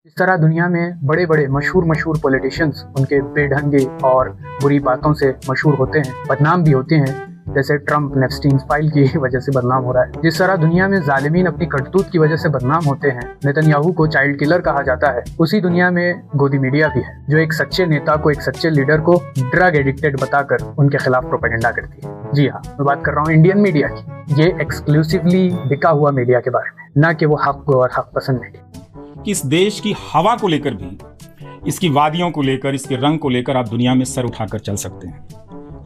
इस तरह दुनिया में बड़े बड़े मशहूर पॉलिटिशियंस उनके बेढंगे और बुरी बातों से मशहूर होते हैं, बदनाम भी होते हैं। जैसे ट्रंप नेपस्टीन फाइल की वजह से बदनाम हो रहा है। जिस तरह दुनिया में जालिमीन अपनी करतूत की वजह से बदनाम होते हैं, नेतन्याहू को चाइल्ड किलर कहा जाता है, उसी दुनिया में गोदी मीडिया भी है जो एक सच्चे नेता को, एक सच्चे लीडर को ड्रग एडिक्टेड बताकर उनके खिलाफ प्रोपेगेंडा करती है। जी हाँ, मैं बात कर रहा हूँ इंडियन मीडिया की। ये एक्सक्लूसिवली बिका हुआ मीडिया के बारे में, ना कि वो हक और हक पसंद मीडिया। कि इस देश की हवा को लेकर भी, इसकी वादियों को लेकर, इसके रंग को लेकर आप दुनिया में सर उठाकर चल सकते हैं,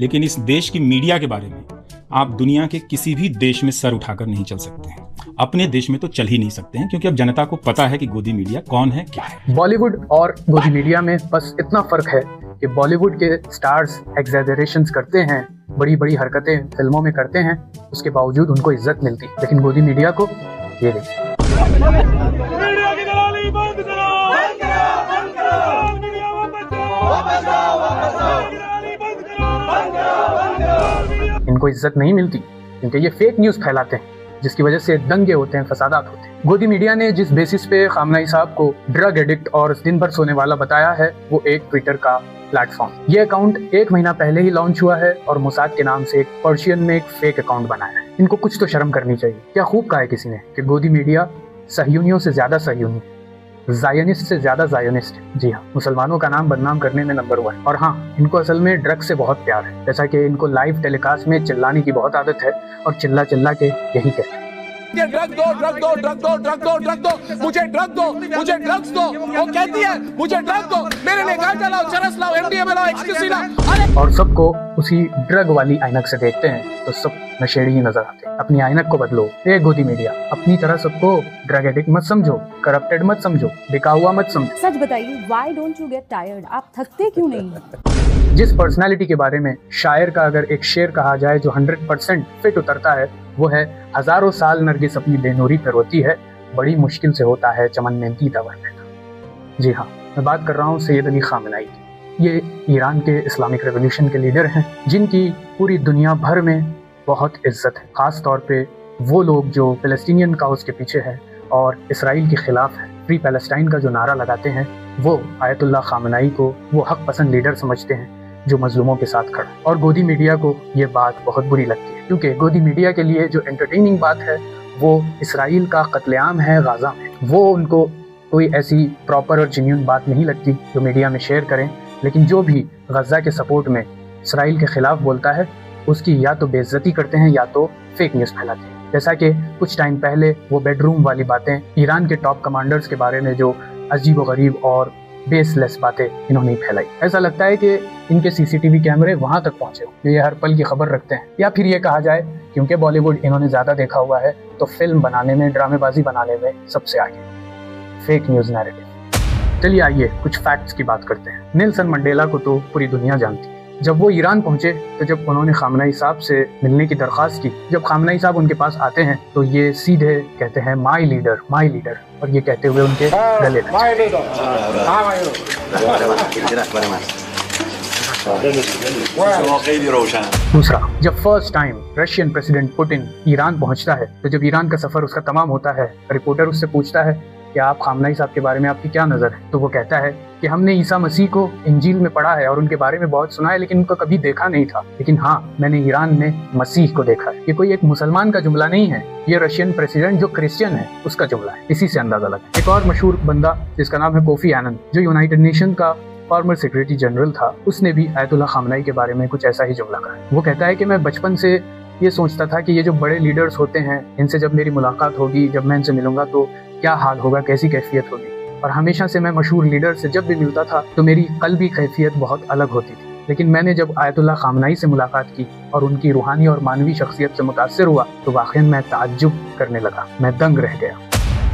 लेकिन इस देश की मीडिया के बारे में आप दुनिया के किसी भी देश में सर उठाकर नहीं चल सकते हैं। अपने देश में तो चल ही नहीं सकते हैं, क्योंकि अब जनता को पता है कि गोदी मीडिया कौन है, क्या है। बॉलीवुड और गोदी मीडिया में बस इतना फर्क है कि बॉलीवुड के स्टार्स एक्सैजरेशंस करते हैं, बड़ी बड़ी हरकतें फिल्मों में करते हैं, उसके बावजूद उनको इज्जत मिलती, लेकिन गोदी मीडिया को ये देखिए। इनको इज्जत नहीं मिलती क्योंकि ये फेक न्यूज फैलाते हैं, जिसकी वजह से दंगे होते हैं, फसादात होते हैं। गोदी मीडिया ने जिस बेसिस पे खामनेई साहब को ड्रग एडिक्ट और दिन भर सोने वाला बताया है, वो एक ट्विटर का प्लेटफॉर्म। ये अकाउंट 1 महीना पहले ही लॉन्च हुआ है और मोसाद के नाम से एक पर्शियन में एक फेक अकाउंट बनाया है। इनको कुछ तो शर्म करनी चाहिए। क्या खूब कहा है किसी ने कि गोदी मीडिया सहयूनियों से ज्यादा सहयूनी, जायनिस्ट से ज्यादा जायनिस्ट। जी हाँ, मुसलमानों का नाम बदनाम करने में नंबर 1। और हाँ, इनको असल में ड्रग से बहुत प्यार है, जैसा कि इनको लाइव टेलीकास्ट में चिल्लाने की बहुत आदत है और चिल्ला चिल्ला के यही कहते हैं, ड्रग दो, ड्रग दो, ड्रग दो, ड्रग दो, ड्रग दो, मुझे ड्रग दो, मुझे ड्रग्स दो। वो कहती है मुझे ड्रग दो, मेरे लिए गांजा लाओ, चरस लाओ, एमडीएमए लाओ, एक्सटेसी लाओ। और सबको उसी ड्रग वाली ऐनक से देखते हैं तो सब नशेड़ी ही नजर आते हैं। अपनी ऐनक को बदलो। ए गोदी मीडिया, अपनी तरह सबको ड्रग एडिक्ट मत समझो, करप्टेड मत समझो, बिका हुआ मत समझो। सच बताइए, why don't you get tired? आप थकते क्यों नहीं? जिस पर्सनालिटी के बारे में शायर का अगर एक शेर कहा जाए जो 100% फिट उतरता है, वो है हजारों साल नरगिस अपनी बेनूरी पर रोती है, बड़ी मुश्किल से होता है चमन में दीदा वरने का। जी हाँ, मैं बात कर रहा हूँ सैयद अली खामेनेई की। ये ईरान के इस्लामिक रेवोल्यूशन के लीडर हैं, जिनकी पूरी दुनिया भर में बहुत इज्जत है। खास तौर पे वो लोग जो फ़लस्तीनियन काउज़ के पीछे हैं और इसराइल के खिलाफ है, फ्री पैलेस्टाइन का जो नारा लगाते हैं, वो आयतुल्लाह खामेनेई को वो हक पसंद लीडर समझते हैं जो मजलूमों के साथ खड़ा। और गोदी मीडिया को ये बात बहुत बुरी लगती है, क्योंकि गोदी मीडिया के लिए जो एंटरटेनिंग बात है वो इसराइल का कत्लेआम है गाजा में। वो उनको कोई ऐसी प्रॉपर और जेन्युइन बात नहीं लगती जो मीडिया में शेयर करें, लेकिन जो भी गजा के सपोर्ट में इसराइल के खिलाफ बोलता है, उसकी या तो बेइज्जती करते हैं या तो फेक न्यूज़ फैलाते हैं। जैसा कि कुछ टाइम पहले वो बेडरूम वाली बातें, ईरान के टॉप कमांडर्स के बारे में जो अजीब व गरीब और बेसलेस बातें इन्होंने फैलाई। ऐसा लगता है कि इनके सीसीटीवी कैमरे वहां तक पहुंचे हो, ये हर पल की खबर रखते हैं। या फिर ये कहा जाए क्योंकि बॉलीवुड इन्होंने ज्यादा देखा हुआ है, तो फिल्म बनाने में, ड्रामेबाजी बनाने में सबसे आगे। Fake news narrative. चलिए आइए कुछ फैक्ट्स की बात करते हैं। नेल्सन मंडेला को तो पूरी दुनिया जानती है। जब वो ईरान पहुंचे तो जब उन्होंने खामेनेई साहब से मिलने की दरख्वास्त की, जब खामेनेई साहब उनके पास आते हैं तो ये सीधे कहते हैं माई लीडर, माई लीडर, और ये कहते हुए उनके गले लगते। दूसरा, जब first time Russian president Putin Iran पहुंचता है, तो जब ईरान का सफर उसका तमाम होता है, रिपोर्टर उससे पूछता है कि आप खामेनेई साहब के बारे में आपकी क्या नज़र है, तो वो कहता है कि हमने ईसा मसीह को इंजील में पढ़ा है और उनके बारे में बहुत सुना है, लेकिन उनको कभी देखा नहीं था। लेकिन हाँ, मैंने ईरान में मसीह को देखा है। ये कोई एक मुसलमान का जुमला नहीं है, ये रशियन प्रेसिडेंट जो क्रिश्चियन है उसका जुमला है। इसी से अंदाजा लगा। एक और मशहूर बंदा जिसका नाम है कोफी आनन, जो यूनाइटेड नेशन का फॉर्मर सेक्रेटरी जनरल था, उसने भी आयतुल्लाह खामेनेई के बारे में कुछ ऐसा ही जुमला कहा। वो कहता है कि मैं बचपन से ये सोचता था कि ये जो बड़े लीडर्स होते हैं, इनसे जब मेरी मुलाकात होगी, जब मैं इनसे मिलूंगा तो क्या हाल होगा, कैसी कैफियत होगी। और हमेशा से मैं मशहूर लीडर से जब भी मिलता था तो मेरी कल्बी कैफियत बहुत अलग होती थी, लेकिन मैंने जब आयतुल्लाह खामेनेई से मुलाकात की और उनकी रूहानी और मानवी शख्सियत से मुतासिर हुआ तो वाकई मैं ताज्जुब करने लगा, मैं दंग रह गया।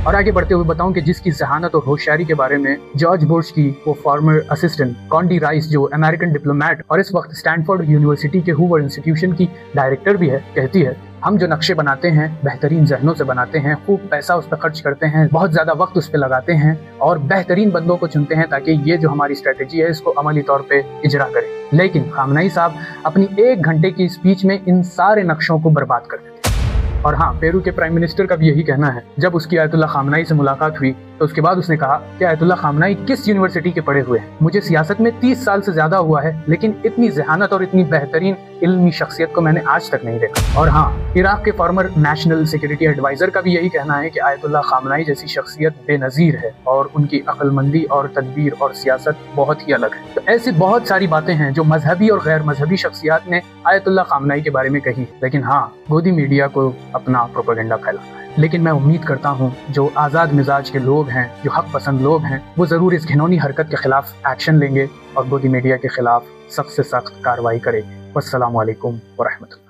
और आगे बढ़ते हुए बताऊं कि जिसकी जहानत और होशियारी के बारे में जॉर्ज बुश की वो फॉर्मर असिस्टेंट कॉन्डी राइस, जो अमेरिकन डिप्लोमेट और इस वक्त स्टैनफोर्ड यूनिवर्सिटी के हूवर इंस्टीट्यूशन की डायरेक्टर भी है, कहती है हम जो नक्शे बनाते हैं बेहतरीन जहनों से बनाते हैं, खूब पैसा उस पर खर्च करते हैं, बहुत ज्यादा वक्त उस पर लगाते हैं और बेहतरीन बंदों को चुनते हैं ताकि ये जो हमारी स्ट्रेटेजी है इसको अमली तौर पे इजरा करें। लेकिन खामेनेई साहब अपनी 1 घंटे की स्पीच में इन सारे नक्शों को बर्बाद कर देते हैं। और हाँ, पेरू के प्राइम मिनिस्टर का भी यही कहना है। जब उसकी आयतुल्लाह खामनाई से मुलाकात हुई तो उसके बाद उसने कहा कि आयतुल्लाह खामनाई किस यूनिवर्सिटी के पढ़े हुए हैं। मुझे सियासत में 30 साल से ज्यादा हुआ है, लेकिन इतनी ज़हानत और इतनी बेहतरीन इल्मी शख्सियत को मैंने आज तक नहीं देखा। और हाँ, इराक के फॉर्मर नेशनल सिक्योरिटी एडवाइजर का भी यही कहना है कि आयतुल्लाह खामनाई जैसी शख्सियत बेनज़ीर है और उनकी अक्लमंदी और तदबीर और सियासत बहुत ही अलग है। तो ऐसी बहुत सारी बातें हैं जो मजहबी और गैर मजहबी शख्सियात ने आयतुल्लाह खामनाई के बारे में कही, लेकिन हाँ, गोदी मीडिया को अपना प्रोपेगेंडा फैलाना है। लेकिन मैं उम्मीद करता हूँ जो आज़ाद मिजाज के लोग हैं, जो हक पसंद लोग हैं, वो ज़रूर इस घिनौनी हरकत के खिलाफ एक्शन लेंगे और गोदी मीडिया के खिलाफ सख्त से सख्त कार्रवाई करेंगे। वस्सलामु अलैकुम व रहमतुल्लाह।